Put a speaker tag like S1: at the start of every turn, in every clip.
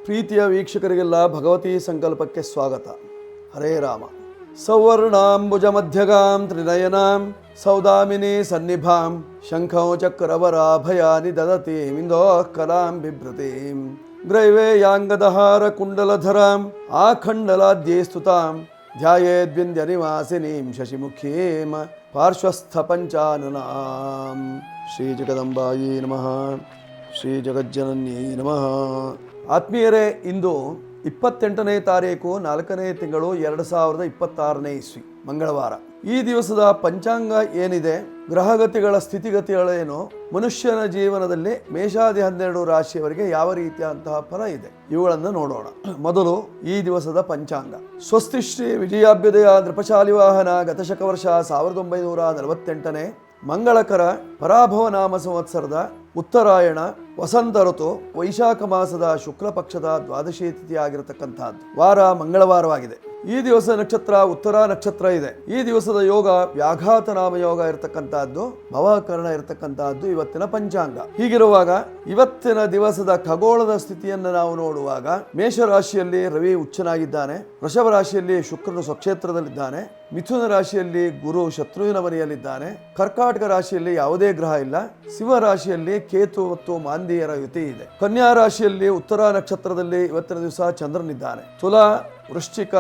S1: ಪ್ರೀತಿಯ ವೀಕ್ಷಕರಿಗೆಲ್ಲ ಭಗವತಿ ಸಂಕಲ್ಪಕ್ಕೆ ಸ್ವಾಗತ. ಹರೇ ರಾಮ. ಸೌವರ್ಣಾಂಬುಜ ಮಧ್ಯಗಾಂ ತ್ರಿನಯನಾಂ ಸೌದಾಮಿನಿ ಸನ್ನಿಭಾಂ ಶಂಖೋ ಚಕ್ರವರಾಭಯಾನಿ ದದತಿ ಮಿಂದೋಃ ಕಲಾಂ ಬಿಭ್ರತೀಂ ಗ್ರೈವೇಯಾಂಗದಹಾರ ಕುಂಡಲಧರಾಂ ಆಖಂಡಲಾದ್ಯೈ ಸ್ತುತಾಂ ಧ್ಯಾಯೇದ್ವಿಂಧ್ಯ ನಿವಾಸಿನೀಂ ಶಶಿಮುಖೀಂ ಪಾರ್ಶ್ವಸ್ಥ ಪಂಚಾನನಾಂ. ಶ್ರೀ ಜಗದಂಬಾಯಿ ನಮಃ. ಶ್ರೀ ಜಗಜ್ಜನನ್ಯೈ ನಮಃ. ಆತ್ಮೀಯರೇ, ಇಂದು 28ನೇ ತಾರೀಕು 4ನೇ ತಿಂಗಳು 2026ನೇ ಇಸ್ವಿ ಮಂಗಳವಾರ. ಈ ದಿವಸದ ಪಂಚಾಂಗ ಏನಿದೆ, ಗ್ರಹಗತಿಗಳ ಸ್ಥಿತಿಗತಿಗಳೇನು, ಮನುಷ್ಯನ ಜೀವನದಲ್ಲಿ ಮೇಷಾದಿ 12 ರಾಶಿಯವರಿಗೆ ಯಾವ ರೀತಿಯಾದಂತಹ ಫಲ ಇದೆ, ಇವುಗಳನ್ನು ನೋಡೋಣ. ಮೊದಲು ಈ ದಿವಸದ ಪಂಚಾಂಗ. ಸ್ವಸ್ತಿ ಶ್ರೀ ವಿಜಯಾಭ್ಯುದಯ ನೃಪಶಾಲಿ ವಾಹನ ಗತಶಕ ವರ್ಷ 1948ನೇ ಮಂಗಳಕರ ಪರಾಭವ ನಾಮ ಸಂವತ್ಸರದ ಉತ್ತರಾಯಣ ವಸಂತ ಋತು ವೈಶಾಖ ಮಾಸದ ಶುಕ್ಲ ಪಕ್ಷದ ದ್ವಾದಶಿ ತಿಥಿ ಆಗಿರತಕ್ಕಂತಹದ್ದು. ವಾರ ಮಂಗಳವಾರವಾಗಿದೆ. ಈ ದಿವಸ ನಕ್ಷತ್ರ ಉತ್ತರ ನಕ್ಷತ್ರ ಇದೆ. ಈ ದಿವಸದ ಯೋಗ ವ್ಯಾಘಾತ ನಾಮ ಯೋಗ ಇರತಕ್ಕಂತಹದ್ದು, ಭವಕರಣ ಇರತಕ್ಕಂತಹದ್ದು ಇವತ್ತಿನ ಪಂಚಾಂಗ. ಹೀಗಿರುವಾಗ ಇವತ್ತಿನ ದಿವಸದ ಖಗೋಳದ ಸ್ಥಿತಿಯನ್ನು ನಾವು ನೋಡುವಾಗ, ಮೇಷರಾಶಿಯಲ್ಲಿ ರವಿ ಉಚ್ಚನಾಗಿದ್ದಾನೆ, ವೃಷಭ ರಾಶಿಯಲ್ಲಿ ಶುಕ್ರನು ಸ್ವಕ್ಷೇತ್ರದಲ್ಲಿದ್ದಾನೆ, ಮಿಥುನ ರಾಶಿಯಲ್ಲಿ ಗುರು ಶತ್ರುವಿನ ಮನೆಯಲ್ಲಿದ್ದಾನೆ, ಕರ್ಕಾಟಕ ರಾಶಿಯಲ್ಲಿ ಯಾವುದೇ ಗ್ರಹ ಇಲ್ಲ, ಸಿಂಹ ರಾಶಿಯಲ್ಲಿ ಕೇತು ಮತ್ತು ಮಾಂದಿಯರ ಯುತಿ ಇದೆ, ಕನ್ಯಾ ರಾಶಿಯಲ್ಲಿ ಉತ್ತರ ನಕ್ಷತ್ರದಲ್ಲಿ ಇವತ್ತಿನ ದಿವಸ ಚಂದ್ರನಿದ್ದಾನೆ, ತುಲಾ ವೃಶ್ಚಿಕ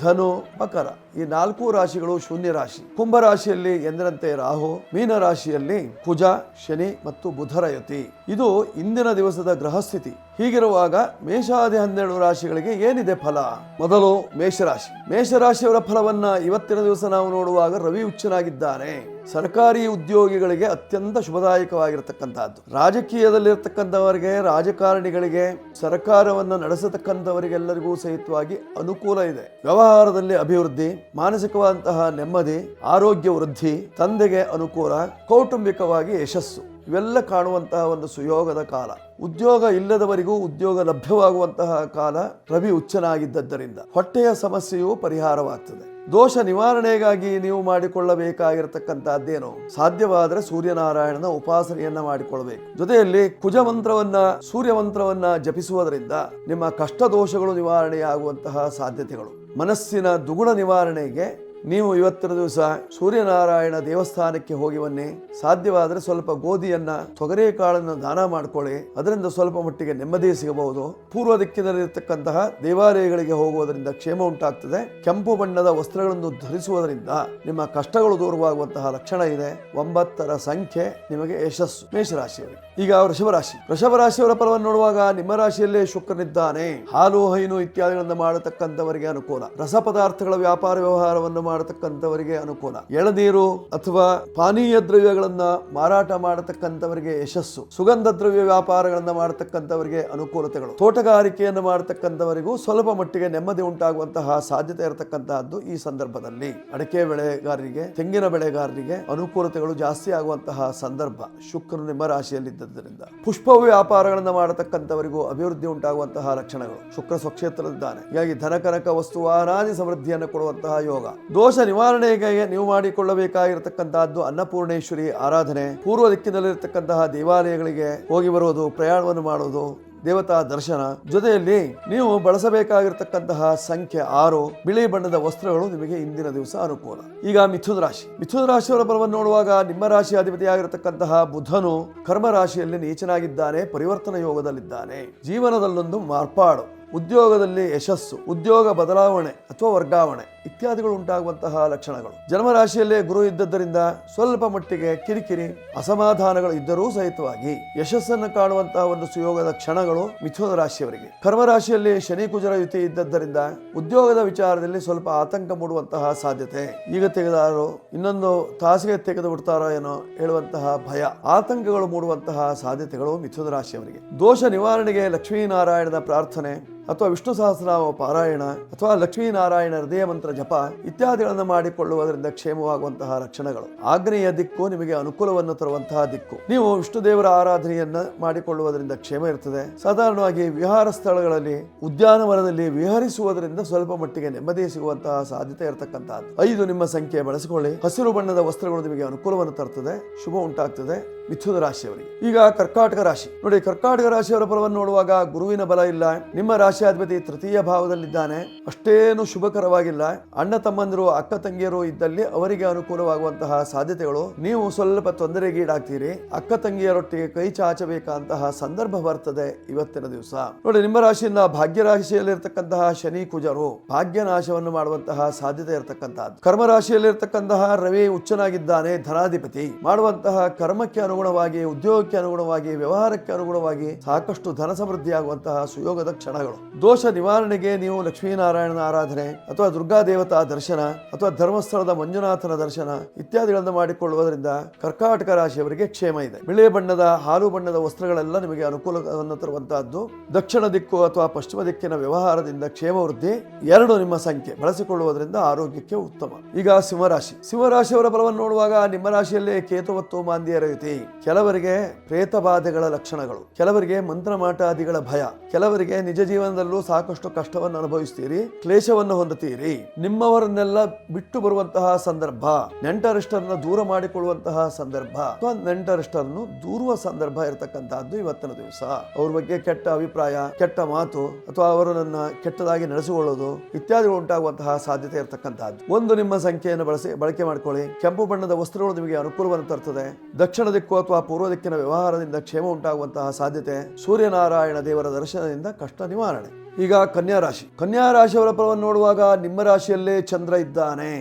S1: ಧನು ಮಕರ ಈ 4 ರಾಶಿಗಳು ಶೂನ್ಯ ರಾಶಿ. ಕುಂಭ ರಾಶಿಯಲ್ಲಿ ಎಂದಿನಂತೆ ರಾಹು, ಮೀನ ರಾಶಿಯಲ್ಲಿ ಕುಜ, ಶನಿ ಮತ್ತು ಬುಧರ ಯುತಿ. ಇದು ಇಂದಿನ ದಿವಸದ ಗ್ರಹ ಸ್ಥಿತಿ. ಹೀಗಿರುವಾಗ ಮೇಷಾದಿ 12 ರಾಶಿಗಳಿಗೆ ಏನಿದೆ ಫಲ? ಮೊದಲು ಮೇಷರಾಶಿ. ಮೇಷರಾಶಿಯವರ ಫಲವನ್ನ ಇವತ್ತಿನ ದಿವಸ ನಾವು ನೋಡುವಾಗ ರವಿ ಉಚ್ಚನಾಗಿದ್ದಾನೆ. ಸರ್ಕಾರಿ ಉದ್ಯೋಗಿಗಳಿಗೆ ಅತ್ಯಂತ ಶುಭದಾಯಕವಾಗಿರತಕ್ಕಂತಹದ್ದು. ರಾಜಕೀಯದಲ್ಲಿರ್ತಕ್ಕಂಥವರಿಗೆ, ರಾಜಕಾರಣಿಗಳಿಗೆ, ಸರ್ಕಾರವನ್ನು ನಡೆಸತಕ್ಕಂಥವರಿಗೆಲ್ಲರಿಗೂ ಸಹಿತವಾಗಿ ಅನುಕೂಲ ಇದೆ. ವ್ಯವಹಾರದಲ್ಲಿ ಅಭಿವೃದ್ಧಿ, ಮಾನಸಿಕವಾದಂತಹ ನೆಮ್ಮದಿ, ಆರೋಗ್ಯ ವೃದ್ಧಿ, ತಂದೆಗೆ ಅನುಕೂಲ, ಕೌಟುಂಬಿಕವಾಗಿ ಯಶಸ್ಸು ಇವೆಲ್ಲ ಕಾಣುವಂತಹ ಒಂದು ಸುಯೋಗದ ಕಾಲ. ಉದ್ಯೋಗ ಇಲ್ಲದವರಿಗೂ ಉದ್ಯೋಗ ಲಭ್ಯವಾಗುವಂತಹ ಕಾಲ ರವಿ ಉಚ್ಚನಾಗಿದ್ದರಿಂದ ಹೊಟ್ಟೆಯ ಸಮಸ್ಯೆಯು ಪರಿಹಾರವಾಗ್ತದೆ. ದೋಷ ನಿವಾರಣೆಗಾಗಿ ನೀವು ಮಾಡಿಕೊಳ್ಳಬೇಕಾಗಿರತಕ್ಕಂತಹದ್ದೇನು? ಸಾಧ್ಯವಾದರೆ ಸೂರ್ಯನಾರಾಯಣನ ಉಪಾಸನೆಯನ್ನ ಮಾಡಿಕೊಳ್ಳಬೇಕು. ಜೊತೆಯಲ್ಲಿ ಕುಜ ಮಂತ್ರವನ್ನ, ಸೂರ್ಯ ಮಂತ್ರವನ್ನ ಜಪಿಸುವುದರಿಂದ ನಿಮ್ಮ ಕಷ್ಟ ದೋಷಗಳು ನಿವಾರಣೆಯಾಗುವಂತಹ ಸಾಧ್ಯತೆಗಳು. ಮನಸ್ಸಿನ ದುಗುಡ ನಿವಾರಣೆಗೆ ನೀವು ಇವತ್ತಿನ ದಿವಸ ಸೂರ್ಯನಾರಾಯಣ ದೇವಸ್ಥಾನಕ್ಕೆ ಹೋಗಿ ಬನ್ನಿ. ಸಾಧ್ಯವಾದರೆ ಸ್ವಲ್ಪ ಗೋಧಿಯನ್ನ, ತೊಗರಿ ಕಾಳನ್ನು ದಾನ ಮಾಡಿಕೊಳ್ಳಿ. ಅದರಿಂದ ಸ್ವಲ್ಪ ಮಟ್ಟಿಗೆ ನೆಮ್ಮದಿ ಸಿಗಬಹುದು. ಪೂರ್ವ ದಿಕ್ಕಿನಲ್ಲಿರ್ತಕ್ಕಂತಹ ದೇವಾಲಯಗಳಿಗೆ ಹೋಗುವುದರಿಂದ ಕ್ಷೇಮ ಉಂಟಾಗ್ತದೆ. ಕೆಂಪು ಬಣ್ಣದ ವಸ್ತ್ರಗಳನ್ನು ಧರಿಸುವುದರಿಂದ ನಿಮ್ಮ ಕಷ್ಟಗಳು ದೂರವಾಗುವಂತಹ ಲಕ್ಷಣ ಇದೆ. 9ರ ಸಂಖ್ಯೆ ನಿಮಗೆ ಯಶಸ್ಸು. ಮೇಷರಾಶಿಯವರಿಗೆ. ಈಗ ವೃಷಭರಾಶಿ. ವೃಷಭರಾಶಿಯವರ ಫಲವನ್ನು ನೋಡುವಾಗ ನಿಮ್ಮ ರಾಶಿಯಲ್ಲೇ ಶುಕ್ರನಿದ್ದಾನೆ. ಹಾಲು ಹೈನು ಇತ್ಯಾದಿಗಳನ್ನು ಮಾಡತಕ್ಕಂಥವರಿಗೆ ಅನುಕೂಲ. ರಸ ಪದಾರ್ಥಗಳ ವ್ಯಾಪಾರ ವ್ಯವಹಾರವನ್ನು ಮಾಡತಕ್ಕಂಥವರಿಗೆ ಅನುಕೂಲ. ಎಳನೀರು ಅಥವಾ ಪಾನೀಯ ದ್ರವ್ಯಗಳನ್ನ ಮಾರಾಟ ಮಾಡತಕ್ಕಂಥವರಿಗೆ ಯಶಸ್ಸು. ಸುಗಂಧ ದ್ರವ್ಯ ವ್ಯಾಪಾರಗಳನ್ನ ಮಾಡತಕ್ಕಂಥವರಿಗೆ ಅನುಕೂಲತೆಗಳು. ತೋಟಗಾರಿಕೆಯನ್ನು ಮಾಡತಕ್ಕಂಥವರಿಗೂ ಸ್ವಲ್ಪ ಮಟ್ಟಿಗೆ ನೆಮ್ಮದಿ ಉಂಟಾಗುವಂತಹ ಸಾಧ್ಯತೆ ಇರತಕ್ಕಂತಹದ್ದು. ಈ ಸಂದರ್ಭದಲ್ಲಿ ಅಡಕೆ ಬೆಳೆಗಾರರಿಗೆ, ತೆಂಗಿನ ಬೆಳೆಗಾರರಿಗೆ ಅನುಕೂಲತೆಗಳು ಜಾಸ್ತಿ ಆಗುವಂತಹ ಸಂದರ್ಭ. ಶುಕ್ರನು ನಿಮ್ಮ ರಾಶಿಯಲ್ಲಿದ್ದರಿಂದ ಪುಷ್ಪ ವ್ಯಾಪಾರಗಳನ್ನ ಮಾಡತಕ್ಕಂಥವರಿಗೂ ಅಭಿವೃದ್ಧಿ ಉಂಟಾಗುವಂತಹ ಲಕ್ಷಣಗಳು. ಶುಕ್ರ ಸ್ವಕ್ಷೇತ್ರದಲ್ಲಿದ್ದಾನೆ. ಹೀಗಾಗಿ ಧನ ಕನಕ ವಸ್ತು ವಾಹನಾದಿ ಸಮೃದ್ಧಿಯನ್ನು ಕೊಡುವಂತಹ ಯೋಗ. ದೋಷ ನಿವಾರಣೆಗೆ ನೀವು ಮಾಡಿಕೊಳ್ಳಬೇಕಾಗಿರತಕ್ಕಂತಹದ್ದು ಅನ್ನಪೂರ್ಣೇಶ್ವರಿ ಆರಾಧನೆ. ಪೂರ್ವ ದಿಕ್ಕಿನಲ್ಲಿರತಕ್ಕಂತಹ ದೇವಾಲಯಗಳಿಗೆ ಹೋಗಿ ಬರುವುದು, ಪ್ರಯಾಣವನ್ನು ಮಾಡುವುದು, ದೇವತಾ ದರ್ಶನ. ಜೊತೆಯಲ್ಲಿ ನೀವು ಬಳಸಬೇಕಾಗಿರತಕ್ಕಂತಹ ಸಂಖ್ಯೆ 6. ಬಿಳಿ ಬಣ್ಣದ ವಸ್ತ್ರಗಳು ನಿಮಗೆ ಇಂದಿನ ದಿವಸ ಅನುಕೂಲ. ಈಗ ಮಿಥುನ ರಾಶಿ. ಮಿಥುನ ರಾಶಿಯವರ ಫಲವನ್ನು ನೋಡುವಾಗ ನಿಮ್ಮ ರಾಶಿ ಅಧಿಪತಿಯಾಗಿರತಕ್ಕಂತಹ ಬುಧನು ಕರ್ಮ ರಾಶಿಯಲ್ಲಿ ನೀಚನಾಗಿದ್ದಾನೆ, ಪರಿವರ್ತನ ಯೋಗದಲ್ಲಿದ್ದಾನೆ. ಜೀವನದಲ್ಲೊಂದು ಮಾರ್ಪಾಡು, ಉದ್ಯೋಗದಲ್ಲಿ ಯಶಸ್ಸು, ಉದ್ಯೋಗ ಬದಲಾವಣೆ ಅಥವಾ ವರ್ಗಾವಣೆ ಇತ್ಯಾದಿಗಳು ಉಂಟಾಗುವಂತಹ ಲಕ್ಷಣಗಳು. ಜನ್ಮರಾಶಿಯಲ್ಲೇ ಗುರು ಇದ್ದದ್ದರಿಂದ ಸ್ವಲ್ಪ ಮಟ್ಟಿಗೆ ಕಿರಿಕಿರಿ, ಅಸಮಾಧಾನಗಳು ಇದ್ದರೂ ಸಹಿತವಾಗಿ ಯಶಸ್ಸನ್ನು ಕಾಣುವಂತಹ ಒಂದು ಸುಯೋಗದ ಕ್ಷಣಗಳು ಮಿಥುನ ರಾಶಿಯವರಿಗೆ. ಕರ್ಮ ರಾಶಿಯಲ್ಲಿ ಶನಿ ಕುಜರ ಯುತಿ ಇದ್ದದ್ದರಿಂದ ಉದ್ಯೋಗದ ವಿಚಾರದಲ್ಲಿ ಸ್ವಲ್ಪ ಆತಂಕ ಮೂಡುವಂತಹ ಸಾಧ್ಯತೆ. ಈಗ ತೆಗೆದಾರೋ ಇನ್ನೊಂದು ತಾಸಿಗೆ ತೆಗೆದು ಬಿಡ್ತಾರೋ ಏನೋ ಹೇಳುವಂತಹ ಭಯ, ಆತಂಕಗಳು ಮೂಡುವಂತಹ ಸಾಧ್ಯತೆಗಳು ಮಿಥುನ ರಾಶಿಯವರಿಗೆ. ದೋಷ ನಿವಾರಣೆಗೆ ಲಕ್ಷ್ಮೀನಾರಾಯಣನ ಪ್ರಾರ್ಥನೆ ಅಥವಾ ವಿಷ್ಣು ಸಹಸ್ರನಾಮ ಪಾರಾಯಣ ಅಥವಾ ಲಕ್ಷ್ಮೀನಾರಾಯಣ ಹೃದಯ ಮಂತ್ರ ಮಂತ್ರ ಜಪ ಇತ್ಯಾದಿಗಳನ್ನು ಮಾಡಿಕೊಳ್ಳುವುದರಿಂದ ಕ್ಷೇಮವಾಗುವಂತಹ ಲಕ್ಷಣಗಳು. ಆಗ್ನೇಯ ದಿಕ್ಕು ನಿಮಗೆ ಅನುಕೂಲವನ್ನು ತರುವಂತಹ ದಿಕ್ಕು. ನೀವು ವಿಷ್ಣು ದೇವರ ಆರಾಧನೆಯನ್ನ ಮಾಡಿಕೊಳ್ಳುವುದರಿಂದ ಕ್ಷೇಮ ಇರ್ತದೆ. ಸಾಧಾರಣವಾಗಿ ವಿಹಾರ ಸ್ಥಳಗಳಲ್ಲಿ, ಉದ್ಯಾನವನದಲ್ಲಿ ವಿಹರಿಸುವುದರಿಂದ ಸ್ವಲ್ಪ ಮಟ್ಟಿಗೆ ನೆಮ್ಮದಿ ಸಿಗುವಂತಹ ಸಾಧ್ಯತೆ ಇರತಕ್ಕಂತಹದ್ದು. 5 ನಿಮ್ಮ ಸಂಖ್ಯೆ ಬಳಸಿಕೊಳ್ಳಿ. ಹಸಿರು ಬಣ್ಣದ ವಸ್ತ್ರಗಳು ನಿಮಗೆ ಅನುಕೂಲವನ್ನು ತರ್ತದೆ, ಶುಭ ಉಂಟಾಗ್ತದೆ. ಮಿಥುನ ರಾಶಿಯವರಿಗೆ. ಈಗ ಕರ್ಕಾಟಕ ರಾಶಿ ನೋಡಿ, ಕರ್ಕಾಟಕ ರಾಶಿಯವರ ಫಲವನ್ನು ನೋಡುವಾಗ ಗುರುವಿನ ಬಲ ಇಲ್ಲ. ನಿಮ್ಮ ರಾಶಿಯಾಧಿಪತಿ ತೃತೀಯ ಭಾವದಲ್ಲಿದ್ದಾನೆ, ಅಷ್ಟೇನು ಶುಭಕರವಾಗಿಲ್ಲ. ಅಣ್ಣ ತಮ್ಮಂದಿರು, ಅಕ್ಕ ತಂಗಿಯರು ಇದ್ದಲ್ಲಿ ಅವರಿಗೆ ಅನುಕೂಲವಾಗುವಂತಹ ಸಾಧ್ಯತೆಗಳು. ನೀವು ಸ್ವಲ್ಪ ತೊಂದರೆಗೀಡಾಗ್ತೀರಿ. ಅಕ್ಕ ತಂಗಿಯರೊಟ್ಟಿಗೆ ಕೈ ಚಾಚಬೇಕಂತಹ ಸಂದರ್ಭ ಬರ್ತದೆ ಇವತ್ತಿನ ದಿವಸ. ನೋಡಿ, ನಿಮ್ಮ ರಾಶಿಯಿಂದ ಭಾಗ್ಯ ರಾಶಿಯಲ್ಲಿರ್ತಕ್ಕಂತಹ ಶನಿ ಕುಜರು ಭಾಗ್ಯ ನಾಶವನ್ನು ಮಾಡುವಂತಹ ಸಾಧ್ಯತೆ ಇರತಕ್ಕಂತಹದ್ದು. ಕರ್ಮ ರಾಶಿಯಲ್ಲಿರ್ತಕ್ಕಂತಹ ರವಿ ಉಚ್ಚನಾಗಿದ್ದಾನೆ, ಧನಾಧಿಪತಿ. ಮಾಡುವಂತಹ ಕರ್ಮಕ್ಕೆ ಅನುಗುಣವಾಗಿ, ಉದ್ಯೋಗಕ್ಕೆ ಅನುಗುಣವಾಗಿ, ವ್ಯವಹಾರಕ್ಕೆ ಅನುಗುಣವಾಗಿ ಸಾಕಷ್ಟು ಧನ ಸಮೃದ್ಧಿಯಾಗುವಂತಹ ಸುಯೋಗದ ಕ್ಷಣಗಳು. ದೋಷ ನಿವಾರಣೆಗೆ ನೀವು ಲಕ್ಷ್ಮೀನಾರಾಯಣನ ಆರಾಧನೆ ಅಥವಾ ದುರ್ಗಾ ದೇವತಾ ದರ್ಶನ ಅಥವಾ ಧರ್ಮಸ್ಥಳದ ಮಂಜುನಾಥನ ದರ್ಶನ ಇತ್ಯಾದಿಗಳನ್ನು ಮಾಡಿಕೊಳ್ಳುವುದರಿಂದ ಕರ್ಕಾಟಕ ರಾಶಿಯವರಿಗೆ ಕ್ಷೇಮ ಇದೆ. ಬಿಳಿ ಬಣ್ಣದ, ಹಾಲು ಬಣ್ಣದ ವಸ್ತ್ರಗಳೆಲ್ಲ ನಿಮಗೆ ಅನುಕೂಲವನ್ನು ತರುವಂತಹದ್ದು. ದಕ್ಷಿಣ ದಿಕ್ಕು ಅಥವಾ ಪಶ್ಚಿಮ ದಿಕ್ಕಿನ ವ್ಯವಹಾರದಿಂದ ಕ್ಷೇಮ ವೃದ್ಧಿ. 2 ನಿಮ್ಮ ಸಂಖ್ಯೆ ಬಳಸಿಕೊಳ್ಳುವುದರಿಂದ ಆರೋಗ್ಯಕ್ಕೆ ಉತ್ತಮ. ಈಗ ಸಿಂಹರಾಶಿ. ಸಿಂಹರಾಶಿಯವರ ಫಲವನ್ನು ನೋಡುವಾಗ ನಿಮ್ಮ ರಾಶಿಯಲ್ಲಿ ಕೇತು ಮತ್ತು ಮಾಂದ್ಯರ ಯುತಿ. ಕೆಲವರಿಗೆ ಪ್ರೇತ ಬಾಧೆಗಳ ಲಕ್ಷಣಗಳು, ಕೆಲವರಿಗೆ ಮಂತ್ರಮಾಟಾದಿಗಳ ಭಯ, ಕೆಲವರಿಗೆ ನಿಜ ಜೀವನದಲ್ಲೂ ಸಾಕಷ್ಟು ಕಷ್ಟವನ್ನು ಅನುಭವಿಸ್ತೀರಿ, ಕ್ಲೇಶವನ್ನು ಹೊಂದುತ್ತೀರಿ. ನಿಮ್ಮವರನ್ನೆಲ್ಲ ಬಿಟ್ಟು ಬರುವಂತಹ ಸಂದರ್ಭ, ನೆಂಟರಿಷ್ಟರನ್ನು ದೂರ ಮಾಡಿಕೊಳ್ಳುವಂತಹ ಸಂದರ್ಭ ಅಥವಾ ನೆಂಟರಿಷ್ಟರನ್ನು ದೂರುವ ಸಂದರ್ಭ ಇರತಕ್ಕಂತಹದ್ದು ಇವತ್ತಿನ ದಿವಸ. ಅವ್ರ ಬಗ್ಗೆ ಕೆಟ್ಟ ಅಭಿಪ್ರಾಯ, ಕೆಟ್ಟ ಮಾತು ಅಥವಾ ಅವರನ್ನ ಕೆಟ್ಟದಾಗಿ ನಡೆಸಿಕೊಳ್ಳೋದು ಇತ್ಯಾದಿಗಳು ಉಂಟಾಗುವಂತಹ ಸಾಧ್ಯತೆ ಇರತಕ್ಕಂತಹದ್ದು. 1 ನಿಮ್ಮ ಸಂಖ್ಯೆಯನ್ನು ಬಳಕೆ ಮಾಡಿಕೊಳ್ಳಿ. ಕೆಂಪು ಬಣ್ಣದ ವಸ್ತ್ರಗಳು ನಿಮಗೆ ಅನುಕೂಲವನ್ನು ತರುತ್ತದೆ. ದಕ್ಷಿಣ ದಿಕ್ಕು ಅಥವಾ ಪೂರ್ವ ದಿಕ್ಕಿನ ವ್ಯವಹಾರದಿಂದ ಕ್ಷೇಮ ಉಂಟಾಗುವಂತಹ ಸಾಧ್ಯತೆ. ಸೂರ್ಯನಾರಾಯಣ ದೇವರ ದರ್ಶನದಿಂದ ಕಷ್ಟ ನಿವಾರಣೆ. ಈಗ ಕನ್ಯಾ ರಾಶಿ. ಕನ್ಯಾ ರಾಶಿಯವರ ಫಲವನ್ನು ನೋಡುವಾಗ ನಿಮ್ಮ ರಾಶಿಯಲ್ಲೇ ಚಂದ್ರ ಇದ್ದಾನೆ.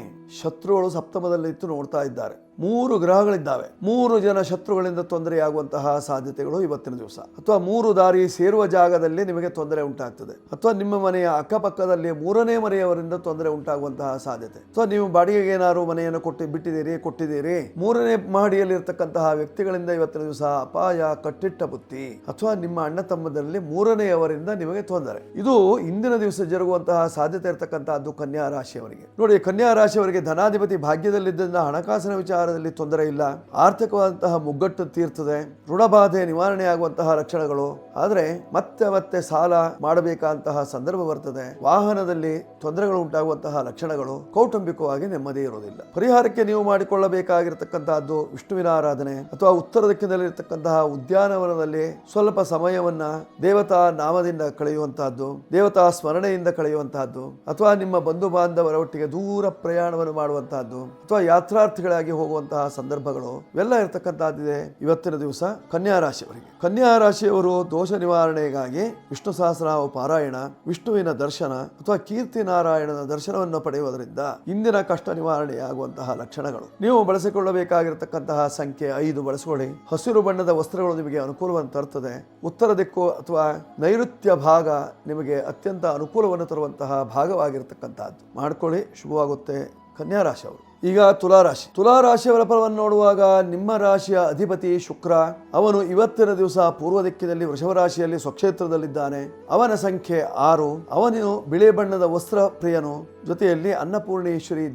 S1: ಶತ್ರುಗಳು ಸಪ್ತಮದಲ್ಲಿತ್ತು ನೋಡ್ತಾ ಇದ್ದಾರೆ. 3 ಗ್ರಹಗಳಿದ್ದಾವೆ. 3 ಜನ ಶತ್ರುಗಳಿಂದ ತೊಂದರೆಯಾಗುವಂತಹ ಸಾಧ್ಯತೆಗಳು ಇವತ್ತಿನ ದಿವಸ. ಅಥವಾ 3 ದಾರಿ ಸೇರುವ ಜಾಗದಲ್ಲಿ ನಿಮಗೆ ತೊಂದರೆ ಉಂಟಾಗ್ತದೆ. ಅಥವಾ ನಿಮ್ಮ ಮನೆಯ ಅಕ್ಕಪಕ್ಕದಲ್ಲಿ 3ನೇ ಮನೆಯವರಿಂದ ತೊಂದರೆ ಉಂಟಾಗುವಂತಹ ಸಾಧ್ಯತೆ. ಅಥವಾ ನೀವು ಬಾಡಿಗೆಗೆ ಏನಾದ್ರು ಮನೆಯನ್ನು ಕೊಟ್ಟಿದ್ದೀರಿ 3ನೇ ಮಹಡಿಯಲ್ಲಿ ಇರ್ತಕ್ಕಂತಹ ವ್ಯಕ್ತಿಗಳಿಂದ ಇವತ್ತಿನ ದಿವಸ ಅಪಾಯ, ಕಟ್ಟಿಟ್ಟ ಬುತ್ತಿ. ಅಥವಾ ನಿಮ್ಮ ಅಣ್ಣ ತಮ್ಮದಲ್ಲಿ 3ನೇಯವರಿಂದ ನಿಮಗೆ ತೊಂದರೆ. ಇದು ಇಂದಿನ ದಿವಸ ಜರುಗುವಂತಹ ಸಾಧ್ಯತೆ ಇರತಕ್ಕಂತಹದ್ದು ಕನ್ಯಾ ರಾಶಿಯವರಿಗೆ. ನೋಡಿ, ಕನ್ಯಾ ರಾಶಿಯವರಿಗೆ ಧನಾಧಿಪತಿ ಭಾಗ್ಯದಲ್ಲಿದ್ದರಿಂದ ಹಣಕಾಸಿನ ವಿಚಾರದಲ್ಲಿ ತೊಂದರೆ ಇಲ್ಲ. ಆರ್ಥಿಕವಾದಂತಹ ಮುಗ್ಗಟ್ಟು ತೀರ್ತದೆ. ಋಣಬಾಧೆ ನಿವಾರಣೆ ಆಗುವಂತಹ ಲಕ್ಷಣಗಳು. ಆದರೆ ಮತ್ತೆ ಸಾಲ ಮಾಡಬೇಕಾದಂತಹ ಸಂದರ್ಭ ಬರ್ತದೆ. ವಾಹನದಲ್ಲಿ ತೊಂದರೆಗಳು ಉಂಟಾಗುವಂತಹ ಲಕ್ಷಣಗಳು. ಕೌಟುಂಬಿಕವಾಗಿ ನೆಮ್ಮದಿ ಇರುವುದಿಲ್ಲ. ಪರಿಹಾರಕ್ಕೆ ನೀವು ಮಾಡಿಕೊಳ್ಳಬೇಕಾಗಿರತಕ್ಕಂತಹದ್ದು ವಿಷ್ಣುವಿನ ಆರಾಧನೆ ಅಥವಾ ಉತ್ತರ ದಿಕ್ಕಿನಲ್ಲಿರ್ತಕ್ಕಂತಹ ಉದ್ಯಾನವನದಲ್ಲಿ ಸ್ವಲ್ಪ ಸಮಯವನ್ನ ದೇವತಾ ನಾಮದಿಂದ ಕಳೆಯುವಂತಹದ್ದು, ದೇವತಾ ಸ್ಮರಣೆಯಿಂದ ಕಳೆಯುವಂತಹದ್ದು, ಅಥವಾ ನಿಮ್ಮ ಬಂಧು ಬಾಂಧವರ ಒಟ್ಟಿಗೆ ದೂರ ಪ್ರಯಾಣವನ್ನು ಮಾಡುವಂತಹದ್ದು, ಅಥವಾ ಯಾತ್ರಾರ್ಥಿಗಳಾಗಿ ಹೋಗುವಂತಹ ಸಂದರ್ಭಗಳು ಇವೆಲ್ಲ ಇರತಕ್ಕಂತಹದ್ದಿದೆ ಇವತ್ತಿನ ದಿವಸ ಕನ್ಯಾ ರಾಶಿಯವರಿಗೆ. ಕನ್ಯಾ ರಾಶಿಯವರು ದೋಷ ನಿವಾರಣೆಗಾಗಿ ವಿಷ್ಣು ಸಹಸ್ರನಾಮ ಪಾರಾಯಣ, ವಿಷ್ಣುವಿನ ದರ್ಶನ ಅಥವಾ ಕೀರ್ತಿ ನಾರಾಯಣನ ದರ್ಶನವನ್ನು ಪಡೆಯುವುದರಿಂದ ಇಂದಿನ ಕಷ್ಟ ನಿವಾರಣೆಯಾಗುವಂತಹ ಲಕ್ಷಣಗಳು. ನೀವು ಬಳಸಿಕೊಳ್ಳಬೇಕಾಗಿರತಕ್ಕಂತಹ ಸಂಖ್ಯೆ 5 ಬಳಸಿಕೊಳ್ಳಿ. ಹಸಿರು ಬಣ್ಣದ ವಸ್ತ್ರಗಳು ನಿಮಗೆ ಅನುಕೂಲವನ್ನು ತರುತ್ತದೆ. ಉತ್ತರ ದಿಕ್ಕು ಅಥವಾ ನೈಋತ್ಯ ಭಾಗ ನಿಮಗೆ ಅತ್ಯಂತ ಅನುಕೂಲವನ್ನು ತರುವಂತಹ ಭಾಗವಾಗಿರತಕ್ಕಂತಹದ್ದು. ಮಾಡ್ಕೊಳ್ಳಿ, ಶುಭವಾಗುತ್ತೆ ಕನ್ಯಾ ರಾಶಿಯವರು. ಈಗ ತುಲಾರಾಶಿ. ತುಲಾರಾಶಿಯವರ ಫಲವನ್ನು ನೋಡುವಾಗ ನಿಮ್ಮ ರಾಶಿಯ ಅಧಿಪತಿ ಶುಕ್ರ, ಅವನು ಇವತ್ತಿನ ದಿವಸ ಪೂರ್ವ ದಿಕ್ಕಿನಲ್ಲಿ ವೃಷಭ ರಾಶಿಯಲ್ಲಿ ಸ್ವಕ್ಷೇತ್ರದಲ್ಲಿದ್ದಾನೆ. ಅವನ ಸಂಖ್ಯೆ 6. ಅವನು ಬಿಳಿ ಬಣ್ಣದ ವಸ್ತ್ರ ಪ್ರಿಯನು. ಜೊತೆಯಲ್ಲಿ ಅನ್ನಪೂರ್ಣೇಶ್ವರಿ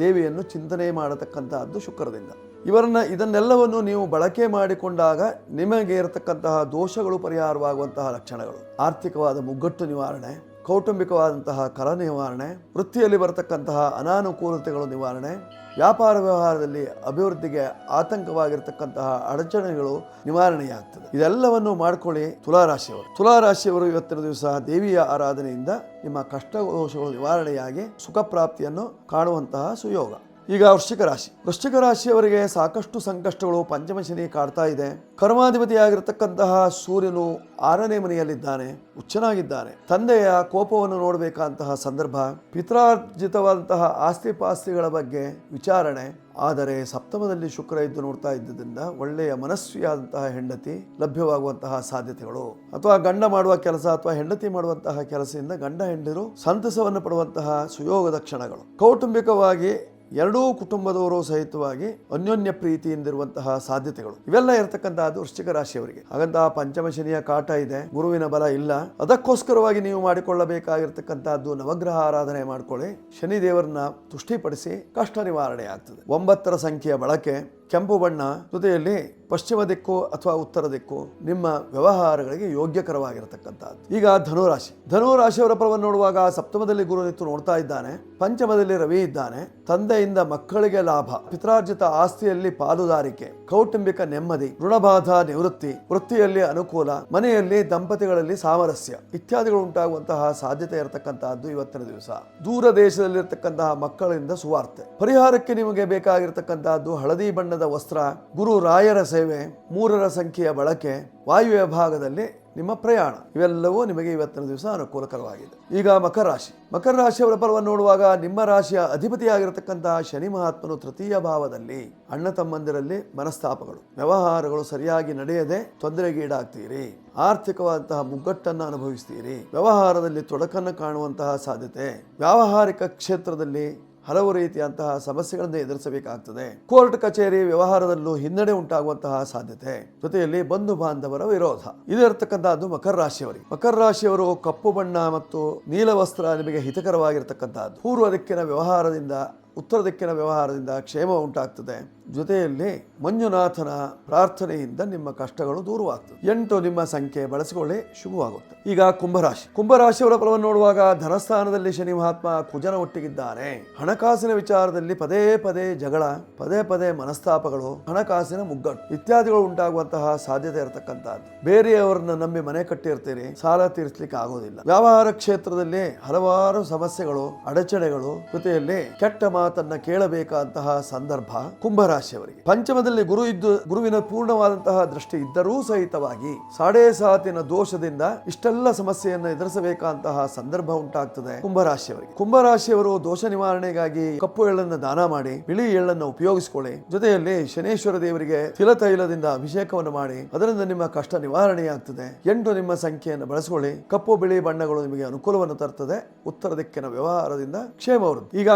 S1: ದೇವಿಯನ್ನು ಚಿಂತನೆ ಮಾಡತಕ್ಕಂತಹದ್ದು ಶುಕ್ರದಿಂದ. ಇದನ್ನೆಲ್ಲವನ್ನು ನೀವು ಬಳಕೆ ಮಾಡಿಕೊಂಡಾಗ ನಿಮಗೆ ಇರತಕ್ಕಂತಹ ದೋಷಗಳು ಪರಿಹಾರವಾಗುವಂತಹ ಲಕ್ಷಣಗಳು. ಆರ್ಥಿಕವಾದ ಮುಗ್ಗಟ್ಟು ನಿವಾರಣೆ, ಕೌಟುಂಬಿಕವಾದಂತಹ ಕಲ ನಿವಾರಣೆ, ವೃತ್ತಿಯಲ್ಲಿ ಬರತಕ್ಕಂತಹ ಅನಾನುಕೂಲತೆಗಳು ನಿವಾರಣೆ, ವ್ಯಾಪಾರ ವ್ಯವಹಾರದಲ್ಲಿ ಅಭಿವೃದ್ಧಿಗೆ ಆತಂಕವಾಗಿರ್ತಕ್ಕಂತಹ ಅಡಚಣೆಗಳು ನಿವಾರಣೆಯಾಗ್ತದೆ. ಇದೆಲ್ಲವನ್ನು ಮಾಡ್ಕೊಳ್ಳಿ ತುಲಾರಾಶಿಯವರು. ತುಲಾರಾಶಿಯವರು ಇವತ್ತಿನ ದಿವಸ ದೇವಿಯ ಆರಾಧನೆಯಿಂದ ನಿಮ್ಮ ಕಷ್ಟ ದೋಷಗಳು ನಿವಾರಣೆಯಾಗಿ ಸುಖ ಪ್ರಾಪ್ತಿಯನ್ನು ಕಾಣುವಂತಹ ಸುಯೋಗ. ಈಗ ವೃಶ್ಚಿಕ ರಾಶಿ. ವೃಶ್ಚಿಕ ರಾಶಿಯವರಿಗೆ ಸಾಕಷ್ಟು ಸಂಕಷ್ಟಗಳು, ಪಂಚಮಶನಿ ಕಾಡ್ತಾ ಇದೆ. ಕರ್ಮಾಧಿಪತಿಯಾಗಿರ್ತಕ್ಕಂತಹ ಸೂರ್ಯನು 6ನೇ ಮನೆಯಲ್ಲಿದ್ದಾನೆ, ಉಚ್ಚನಾಗಿದ್ದಾನೆ. ತಂದೆಯ ಕೋಪವನ್ನು ನೋಡಬೇಕಂತಹ ಸಂದರ್ಭ, ಪಿತ್ರಾರ್ಜಿತವಾದಂತಹ ಆಸ್ತಿ ಪಾಸ್ತಿಗಳ ಬಗ್ಗೆ ವಿಚಾರಣೆ. ಆದರೆ ಸಪ್ತಮದಲ್ಲಿ ಶುಕ್ರ ಇದ್ದು ನೋಡ್ತಾ ಇದ್ದರಿಂದ ಒಳ್ಳೆಯ ಮನಸ್ವಿಯಾದಂತಹ ಹೆಂಡತಿ ಲಭ್ಯವಾಗುವಂತಹ ಸಾಧ್ಯತೆಗಳು, ಅಥವಾ ಗಂಡ ಮಾಡುವ ಕೆಲಸ ಅಥವಾ ಹೆಂಡತಿ ಮಾಡುವಂತಹ ಕೆಲಸದಿಂದ ಗಂಡ ಹೆಂಡರು ಸಂತಸವನ್ನು ಪಡುವಂತಹ ಸುಯೋಗದ ಕ್ಷಣಗಳು. ಕೌಟುಂಬಿಕವಾಗಿ ಎರಡೂ ಕುಟುಂಬದವರು ಸಹಿತವಾಗಿ ಅನ್ಯೋನ್ಯ ಪ್ರೀತಿಯಿಂದಿರುವಂತಹ ಸಾಧ್ಯತೆಗಳು ಇವೆಲ್ಲ ಇರತಕ್ಕಂತಹದ್ದು ವೃಶ್ಚಿಕ ರಾಶಿಯವರಿಗೆ. ಹಾಗಂತಹ ಪಂಚಮ ಶನಿಯ ಕಾಟ ಇದೆ, ಗುರುವಿನ ಬಲ ಇಲ್ಲ. ಅದಕ್ಕೋಸ್ಕರವಾಗಿ ನೀವು ಮಾಡಿಕೊಳ್ಳಬೇಕಾಗಿರ್ತಕ್ಕಂತಹದ್ದು ನವಗ್ರಹ ಆರಾಧನೆ ಮಾಡ್ಕೊಳ್ಳಿ, ಶನಿ ದೇವರನ್ನ ತುಷ್ಟಿಪಡಿಸಿ ಕಷ್ಟ ನಿವಾರಣೆ ಆಗ್ತದೆ. 9ರ ಸಂಖ್ಯೆಯ ಬಳಕೆ, ಕೆಂಪು ಬಣ್ಣ, ಜೊತೆಯಲ್ಲಿ ಪಶ್ಚಿಮ ದಿಕ್ಕು ಅಥವಾ ಉತ್ತರ ದಿಕ್ಕು ನಿಮ್ಮ ವ್ಯವಹಾರಗಳಿಗೆ ಯೋಗ್ಯಕರವಾಗಿರತಕ್ಕಂಥದ್ದು. ಈಗ ಧನುರಾಶಿಯವರ ಫಲವನ್ನು ನೋಡುವಾಗ ಸಪ್ತಮದಲ್ಲಿ ಗುರು ನಿಂತು ನೋಡ್ತಾ ಇದ್ದಾನೆ, ಪಂಚಮದಲ್ಲಿ ರವಿ ಇದ್ದಾನೆ. ತಂದೆಯಿಂದ ಮಕ್ಕಳಿಗೆ ಲಾಭ, ಪಿತ್ರಾರ್ಜಿತ ಆಸ್ತಿಯಲ್ಲಿ ಪಾಲುದಾರಿಕೆ, ಕೌಟುಂಬಿಕ ನೆಮ್ಮದಿ, ಋಣಬಾಧ ನಿವೃತ್ತಿ, ವೃತ್ತಿಯಲ್ಲಿ ಅನುಕೂಲ, ಮನೆಯಲ್ಲಿ ದಂಪತಿಗಳಲ್ಲಿ ಸಾಮರಸ್ಯ ಇತ್ಯಾದಿಗಳು ಉಂಟಾಗುವಂತಹ ಸಾಧ್ಯತೆ ಇರತಕ್ಕಂತಹದ್ದು ಇವತ್ತಿನ ದಿವಸ. ದೂರ ದೇಶದಲ್ಲಿರ್ತಕ್ಕಂತಹ ಮಕ್ಕಳಿಂದ ಸುವಾರ್ತೆ. ಪರಿಹಾರಕ್ಕೆ ನಿಮಗೆ ಬೇಕಾಗಿರತಕ್ಕಂತಹದ್ದು ಹಳದಿ ಬಣ್ಣದ ವಸ್ತ್ರ, ಗುರು ರಾಯರ ಸೇವೆ, 3ರ ಸಂಖ್ಯೆಯ ಬಳಕೆ, ವಾಯುವ್ಯ ಭಾಗದಲ್ಲಿ ನಿಮ್ಮ ಪ್ರಯಾಣ, ಇವೆಲ್ಲವೂ ನಿಮಗೆ ಇವತ್ತಿನ ದಿವಸ ಅನುಕೂಲಕರವಾಗಿದೆ. ಈಗ ಮಕರ ರಾಶಿಯವರ ಫಲವನ್ನು ನೋಡುವಾಗ ನಿಮ್ಮ ರಾಶಿಯ ಅಧಿಪತಿಯಾಗಿರತಕ್ಕಂತಹ ಶನಿ ಮಹಾತ್ಮನು ತೃತೀಯ ಭಾವದಲ್ಲಿ, ಅಣ್ಣ ತಮ್ಮಂದಿರಲ್ಲಿ ಮನಸ್ತಾಪಗಳು, ವ್ಯವಹಾರಗಳು ಸರಿಯಾಗಿ ನಡೆಯದೆ ತೊಂದರೆಗೀಡಾಗ್ತೀರಿ, ಆರ್ಥಿಕವಾದಂತಹ ಮುಗ್ಗಟ್ಟನ್ನು ಅನುಭವಿಸ್ತೀರಿ, ವ್ಯವಹಾರದಲ್ಲಿ ತೊಡಕನ್ನು ಕಾಣುವಂತಹ ಸಾಧ್ಯತೆ, ವ್ಯಾವಹಾರಿಕ ಕ್ಷೇತ್ರದಲ್ಲಿ ಹಲವು ರೀತಿಯಂತಹ ಸಮಸ್ಯೆಗಳನ್ನು ಎದುರಿಸಬೇಕಾಗ್ತದೆ. ಕೋರ್ಟ್ ಕಚೇರಿ ವ್ಯವಹಾರದಲ್ಲೂ ಹಿನ್ನಡೆ ಉಂಟಾಗುವಂತಹ ಸಾಧ್ಯತೆ, ಜೊತೆಯಲ್ಲಿ ಬಂಧು ಬಾಂಧವರ ವಿರೋಧ ಇದಿರತಕ್ಕಂತಹದ್ದು ಮಕರ ರಾಶಿಯವರಿಗೆ. ಮಕರ ರಾಶಿಯವರು ಕಪ್ಪು ಬಣ್ಣ ಮತ್ತು ನೀಲ ವಸ್ತ್ರ ನಿಮಗೆ ಹಿತಕರವಾಗಿರತಕ್ಕಂತಹದ್ದು. ಪೂರ್ವ ದಿಕ್ಕಿನ ವ್ಯವಹಾರದಿಂದ ಉತ್ತರ ದಿಕ್ಕಿನ ವ್ಯವಹಾರದಿಂದ ಕ್ಷೇಮ ಉಂಟಾಗ್ತದೆ. ಜೊತೆಯಲ್ಲಿ ಮಂಜುನಾಥನ ಪ್ರಾರ್ಥನೆಯಿಂದ ನಿಮ್ಮ ಕಷ್ಟಗಳು ದೂರವಾಗ್ತದೆ. 8 ನಿಮ್ಮ ಸಂಖ್ಯೆ, ಬಳಸಿಕೊಳ್ಳಿ, ಶುಭವಾಗುತ್ತೆ. ಈಗ ಕುಂಭರಾಶಿಯವರ ಫಲವನ್ನು ನೋಡುವಾಗ ಧನಸ್ಥಾನದಲ್ಲಿ ಶನಿ ಮಹಾತ್ಮ ಕುಜನ ಒಟ್ಟಿಗಿದ್ದಾನೆ. ಹಣಕಾಸಿನ ವಿಚಾರದಲ್ಲಿ ಪದೇ ಪದೇ ಜಗಳ, ಪದೇ ಪದೇ ಮನಸ್ತಾಪಗಳು, ಹಣಕಾಸಿನ ಮುಗ್ಗಟ್ಟು ಇತ್ಯಾದಿಗಳು ಉಂಟಾಗುವಂತಹ ಸಾಧ್ಯತೆ ಇರತಕ್ಕಂತಹದ್ದು. ಬೇರೆಯವರನ್ನ ನಂಬಿ ಮನೆ ಕಟ್ಟಿರ್ತೀರಿ, ಸಾಲ ತೀರಿಸಲಿಕ್ಕೆ ಆಗೋದಿಲ್ಲ. ವ್ಯವಹಾರ ಕ್ಷೇತ್ರದಲ್ಲಿ ಹಲವಾರು ಸಮಸ್ಯೆಗಳು, ಅಡಚಣೆಗಳು, ಜೊತೆಯಲ್ಲಿ ಕೆಟ್ಟ ಮಾತನ್ನ ಕೇಳಬೇಕಾದಂತಹ ಸಂದರ್ಭ ಕುಂಭರಾಶಿಯವರಿಗೆ. ಪಂಚಮದಲ್ಲಿ ಗುರುವಿನ ಪೂರ್ಣವಾದಂತಹ ದೃಷ್ಟಿ ಇದ್ದರೂ ಸಹಿತವಾಗಿ 7.5 ದೋಷದಿಂದ ಇಷ್ಟೆಲ್ಲ ಸಮಸ್ಯೆಯನ್ನು ಎದುರಿಸಬೇಕಾದಂತಹ ಸಂದರ್ಭ ಉಂಟಾಗ್ತದೆ ಕುಂಭರಾಶಿಯವರಿಗೆ. ಕುಂಭರಾಶಿಯವರು ದೋಷ ನಿವಾರಣೆಗಾಗಿ ಕಪ್ಪು ಎಳ್ಳನ್ನು ದಾನ ಮಾಡಿ, ಬಿಳಿ ಎಳ್ಳನ್ನು ಉಪಯೋಗಿಸಿಕೊಳ್ಳಿ. ಜೊತೆಯಲ್ಲಿ ಶನೇಶ್ವರ ದೇವರಿಗೆ ತಿಲತೈಲದಿಂದ ಅಭಿಷೇಕವನ್ನು ಮಾಡಿ, ಅದರಿಂದ ನಿಮ್ಮ ಕಷ್ಟ ನಿವಾರಣೆಯಾಗ್ತದೆ. 8 ನಿಮ್ಮ ಸಂಖ್ಯೆಯನ್ನು ಬಳಸಿಕೊಳ್ಳಿ. ಕಪ್ಪು ಬಿಳಿ ಬಣ್ಣಗಳು ನಿಮಗೆ ಅನುಕೂಲವನ್ನು ತರ್ತದೆ. ಉತ್ತರ ದಿಕ್ಕಿನ ವ್ಯವಹಾರದಿಂದ ಕ್ಷೇಮ ವೃದ್ಧಿ. ಈಗ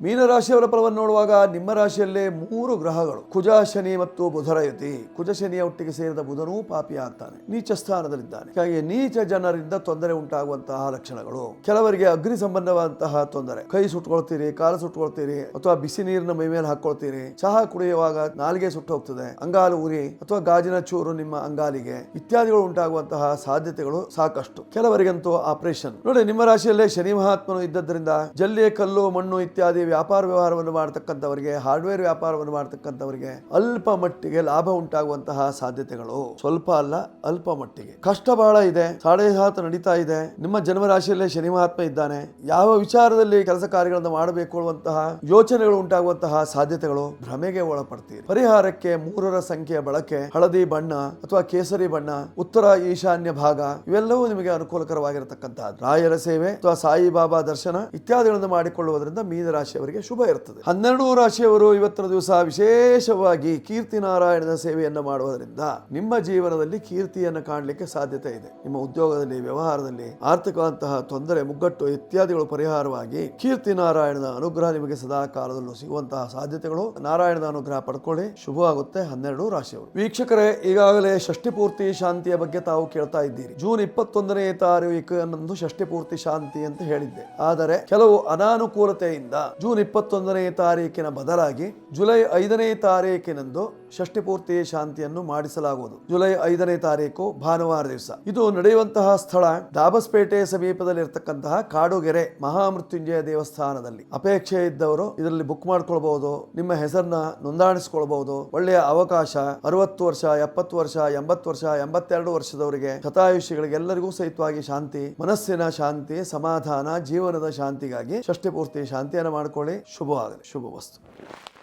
S1: ಮೀನರಾಶಿಯವರ ಫಲವನ್ನು ನೋಡುವಾಗ ನಿಮ್ಮ ರಾಶಿಯಲ್ಲೇ 3 ಗ್ರಹಗಳು, ಕುಜ, ಶನಿ ಮತ್ತು ಬುಧರ ಯುತಿ. ಕುಜ ಶನಿಯ ಒಟ್ಟಿಗೆ ಸೇರಿದ ಬುಧನೂ ಪಾಪಿ ಆಗ್ತಾನೆ, ನೀಚ ಸ್ಥಾನದಲ್ಲಿದ್ದಾನೆ. ಹೀಗಾಗಿ ನೀಚ ಜನರಿಂದ ತೊಂದರೆ ಉಂಟಾಗುವಂತಹ ಲಕ್ಷಣಗಳು. ಕೆಲವರಿಗೆ ಅಗ್ನಿ ಸಂಬಂಧವಾದಂತಹ ತೊಂದರೆ, ಕೈ ಸುಟ್ಕೊಳ್ತೀರಿ, ಕಾಲು ಸುಟ್ಕೊಳ್ತೀರಿ, ಅಥವಾ ಬಿಸಿ ನೀರಿನ ಮೈ ಮೇಲೆ ಹಾಕೊಳ್ತೀರಿ. ಚಹಾ ಕುಡಿಯುವಾಗ ನಾಲಿಗೆ ಸುಟ್ಟು ಹೋಗ್ತದೆ, ಅಂಗಾಲು ಉರಿ ಅಥವಾ ಗಾಜಿನ ಚೂರು ನಿಮ್ಮ ಅಂಗಾಲಿಗೆ ಇತ್ಯಾದಿಗಳು ಉಂಟಾಗುವಂತಹ ಸಾಧ್ಯತೆಗಳು ಸಾಕಷ್ಟು. ಕೆಲವರಿಗಂತೂ ಆಪರೇಷನ್. ನೋಡಿ, ನಿಮ್ಮ ರಾಶಿಯಲ್ಲೇ ಶನಿ ಮಹಾತ್ಮನು ಇದ್ದದ್ರಿಂದ ಜಲ್ಲಿ, ಕಲ್ಲು, ಮಣ್ಣು ಇತ್ಯಾದಿ ವ್ಯಾಪಾರ ವ್ಯವಹಾರವನ್ನು ಮಾಡತಕ್ಕಂಥವರಿಗೆ, ಹಾರ್ಡ್ವೇರ್ ವ್ಯಾಪಾರವನ್ನು ಮಾಡತಕ್ಕಂಥವರಿಗೆ ಅಲ್ಪ ಮಟ್ಟಿಗೆ ಲಾಭ ಉಂಟಾಗುವಂತಹ ಸಾಧ್ಯತೆಗಳು. ಸ್ವಲ್ಪ ಅಲ್ಲ, ಅಲ್ಪ ಮಟ್ಟಿಗೆ. ಕಷ್ಟ ಬಹಳ ಇದೆ, 7.5 ನಡೀತಾ ಇದೆ. ನಿಮ್ಮ ಜನ್ಮರಾಶಿಯಲ್ಲೇ ಶನಿ ಮಹಾತ್ಮ ಇದ್ದಾನೆ. ಯಾವ ವಿಚಾರದಲ್ಲಿ ಕೆಲಸ ಕಾರ್ಯಗಳನ್ನು ಮಾಡಬೇಕು ಅನ್ನುವಂತಹ ಯೋಚನೆಗಳು ಉಂಟಾಗುವಂತಹ ಸಾಧ್ಯತೆಗಳು. ಭ್ರಮೆಗೆ ಒಳಪಡ್ತೀರಿ. ಪರಿಹಾರಕ್ಕೆ 3ರ ಸಂಖ್ಯೆಯ ಬಳಕೆ, ಹಳದಿ ಬಣ್ಣ ಅಥವಾ ಕೇಸರಿ ಬಣ್ಣ, ಉತ್ತರ ಈಶಾನ್ಯ ಭಾಗ, ಇವೆಲ್ಲವೂ ನಿಮಗೆ ಅನುಕೂಲಕರವಾಗಿರತಕ್ಕಂತಹ ರಾಯರ ಸೇವೆ ಅಥವಾ ಸಾಯಿಬಾಬಾ ದರ್ಶನ ಇತ್ಯಾದಿಗಳನ್ನು ಮಾಡಿಕೊಳ್ಳುವುದರಿಂದ ಮೀನರಾಶಿಯವರಿಗೆ ಶುಭ ಇರ್ತದೆ. 12 ರಾಶಿಯವರು ಇವತ್ತಿನ ದಿವಸ ವಿಶೇಷವಾಗಿ ಕೀರ್ತಿ ನಾರಾಯಣನ ಸೇವೆಯನ್ನು ಮಾಡುವುದರಿಂದ ನಿಮ್ಮ ಜೀವನದಲ್ಲಿ ಕೀರ್ತಿಯನ್ನು ಕಾಣಲಿಕ್ಕೆ ಸಾಧ್ಯತೆ ಇದೆ. ನಿಮ್ಮ ಉದ್ಯೋಗದಲ್ಲಿ, ವ್ಯವಹಾರದಲ್ಲಿ ಆರ್ಥಿಕವಂತಹ ತೊಂದರೆ, ಮುಗ್ಗಟ್ಟು ಇತ್ಯಾದಿಗಳು ಪರಿಹಾರವಾಗಿ ಕೀರ್ತಿ ನಾರಾಯಣನ ಅನುಗ್ರಹ ನಿಮಗೆ ಸದಾ ಕಾಲದಲ್ಲೂ ಸಿಗುವಂತಹ ಸಾಧ್ಯತೆಗಳು. ನಾರಾಯಣನ ಅನುಗ್ರಹ ಪಡ್ಕೊಳ್ಳಿ, ಶುಭವಾಗುತ್ತೆ. 12 ರಾಶಿಯವರು. ವೀಕ್ಷಕರೇ, ಈಗಾಗಲೇ ಷಷ್ಠಿ ಪೂರ್ತಿ ಶಾಂತಿಯ ಬಗ್ಗೆ ತಾವು ಕೇಳ್ತಾ ಇದ್ದೀರಿ. ಜೂನ್ 21ನೇ ತಾರೀಖಿನಂದು ಷಷ್ಠಿ ಪೂರ್ತಿ ಶಾಂತಿ ಅಂತ ಹೇಳಿದ್ದೆ. ಆದರೆ ಕೆಲವು ಅನಾನುಕೂಲತೆಯಿಂದ ಜೂನ್ 21ನೇ ತಾರೀಕಿನ ಬದಲಾಗಿ ಜುಲೈ 5ನೇ ತಾರೀಕಿನಂದು ಷಷ್ಠಿ ಪೂರ್ತಿ ಶಾಂತಿಯನ್ನು ಮಾಡಿಸಲಾಗುವುದು. ಜುಲೈ 5ನೇ ತಾರೀಕು ಭಾನುವಾರ ದಿವಸ. ಇದು ನಡೆಯುವಂತಹ ಸ್ಥಳ ದಾಬಸ್ಪೇಟೆ ಸಮೀಪದಲ್ಲಿರ್ತಕ್ಕಂತಹ ಕಾಡುಗೆರೆ ಮಹಾಮೃತ್ಯುಂಜಯ ದೇವಸ್ಥಾನದಲ್ಲಿ. ಅಪೇಕ್ಷೆ ಇದ್ದವರು ಇದರಲ್ಲಿ ಬುಕ್ ಮಾಡ್ಕೊಳ್ಬಹುದು, ನಿಮ್ಮ ಹೆಸರನ್ನ ನೋಂದಾಣಿಸಿಕೊಳ್ಬಹುದು. ಒಳ್ಳೆಯ ಅವಕಾಶ. 60 ವರ್ಷ, 70 ವರ್ಷ, 80 ವರ್ಷ, 82 ವರ್ಷದವರಿಗೆ, ಶತಾಯುಷಿಗಳಿಗೆಲ್ಲರಿಗೂ ಸಹಿತವಾಗಿ ಶಾಂತಿ, ಮನಸ್ಸಿನ ಶಾಂತಿ, ಸಮಾಧಾನ, ಜೀವನದ ಶಾಂತಿಗಾಗಿ ಷಷ್ಠಿ ಪೂರ್ತಿ ಶಾಂತಿಯನ್ನು ಮಾಡಿಕೊಳ್ಳಿ. ಶುಭವಾಗಲಿ. ಶುಭವಸ್ತು.